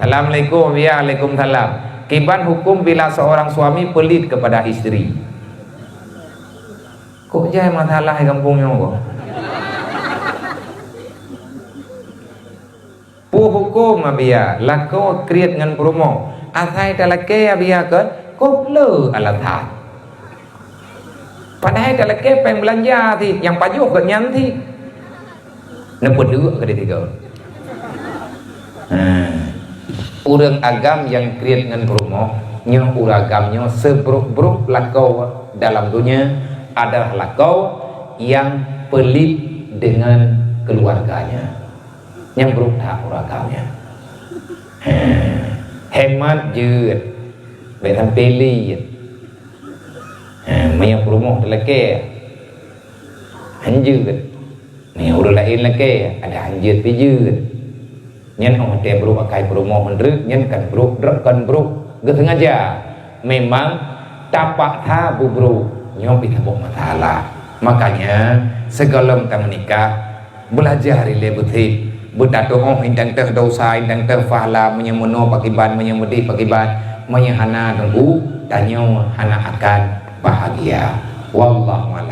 Assalamualaikum. Waalaikumsalam. Kiban hukum bila seorang suami pelit kepada istri. Kok jaya masalah di kampungnya kok? Pu hukum abia lako kriat ngan promo. Asai talake abia kan kok le alathat. Padahal talake pengen belanja thì yang pajuh ke nyan thì neput dulu ke tiga. Urang agam yang kriat ngan promo nya uragamnya sebruk-bruk lakau dalam dunia adalah lakau yang pelit dengan keluarganya, yang berubah uragamnya. Hemat je, betan peli, banyak promo lagi, anjir, banyak orang lain lagi, ada anjir pijut. Nhân orang dia berubah kai promo hendrik, nhân kan beruk, gak sengaja. Memang tapak tha bubru nyom pitabok masalah. Makanya segala kita menikah belajar rile buti berdato oh indang teh dosa indang teh fahla menyemono pakiban menyemudi pakiban menyehana tunggu tanyo hana akan bahagia. Wallahu a'lam.